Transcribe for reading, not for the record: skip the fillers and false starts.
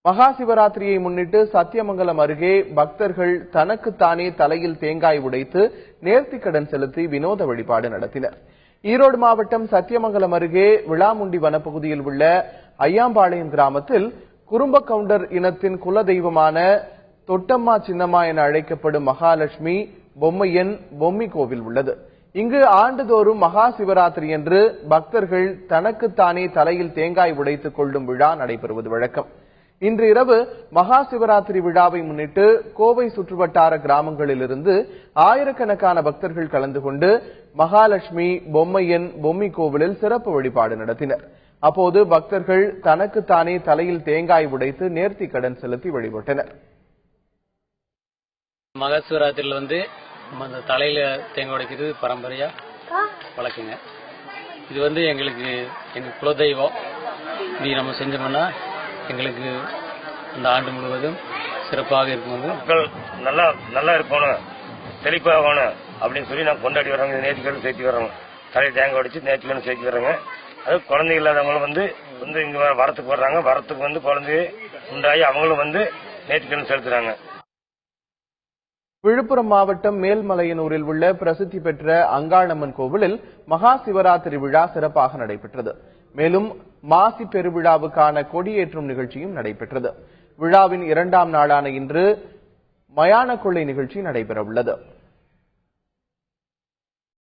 மகா சிவராத்திரியை முன்னிட்டு சத்தியமங்கலம் அருகே பக்தர்கள் தனக்குத்தானே தலையில் தேங்காய் உடைத்து நேர்த்திக்கடன் செலுத்தி வினோத வழிபாடு நடத்தினர். ஈரோடு மாவட்டம் சத்தியமங்கலம் அருகே விளாமுண்டி வனப்பகுதியில் உள்ள ஐயாம்பாளையம் கிராமத்தில் குறும்ப கவுண்டர் இனத்தின் குலதெய்வமான தொட்டம்மா சின்னம்மா என அழைக்கப்படும் மகாலட்சுமி பொம்மையன் பொம்மி கோவில் உள்ளது. இங்கு ஆண்டுதோறும் மகா சிவராத்திரி என்று பக்தர்கள் தனக்குத்தானே தலையில் தேங்காய் உடைத்துக் கொள்ளும் விழா நடைபெறுவது வழக்கம். இன்று இரவு மகா சிவராத்திரி விழாவை முன்னிட்டு கோவை சுற்றுவட்டார கிராமங்களிலிருந்து ஆயிரக்கணக்கான பக்தர்கள் கலந்து கொண்டு மகாலட்சுமி பொம்மையன் பொம்மி கோவிலில் சிறப்பு வழிபாடு நடத்தினர். அப்போது பக்தர்கள் தனக்குத்தானே தலையில் தேங்காய் உடைத்து நேர்த்தி கடன் செலுத்தி வழிபட்டனர். மகா சிவராத்திரியில தலையில தேங்காய் உடைக்கிறது பரம்பரையா வழக்குங்க. இது எங்க குலதெய்வம். இது நம்ம செஞ்சோம்னா எங்களுக்கு இந்த ஆண்டு முழுவதும் சிறப்பாக இருக்கும். மக்கள் நல்லா இருக்கணும், செழிப்பாகணும் அப்படின்னு சொல்லி நான் கொண்டாடி வர்றாங்க. நேர்த்திக்கடன் சேர்த்து வர்றாங்க. தலையை தேங்காய் உடைச்சு நேர்த்திக்கடன் சேர்த்து வர்றாங்க. அது குழந்தை இல்லாதவங்களும் இங்க வரத்துக்கு வர்றாங்க. வரத்துக்கு குழந்தைய உண்டாகி அவங்களும் நேர்த்திக்கடன் செலுத்துறாங்க. விழுப்புரம் மாவட்டம் மேல்மலையனூரில் உள்ள பிரசித்தி பெற்ற அங்காளம்மன் கோவிலில் மகா சிவராத்திரி விழா சிறப்பாக நடைபெற்றது. மேலும் மாசி பெருவிழாவுக்கான கொடியேற்றும் நிகழ்ச்சியும் நடைபெற்றது. விழாவின் 2ஆம் நாளான இன்று மயான கொள்ளை நிகழ்ச்சி நடைபெற உள்ளது.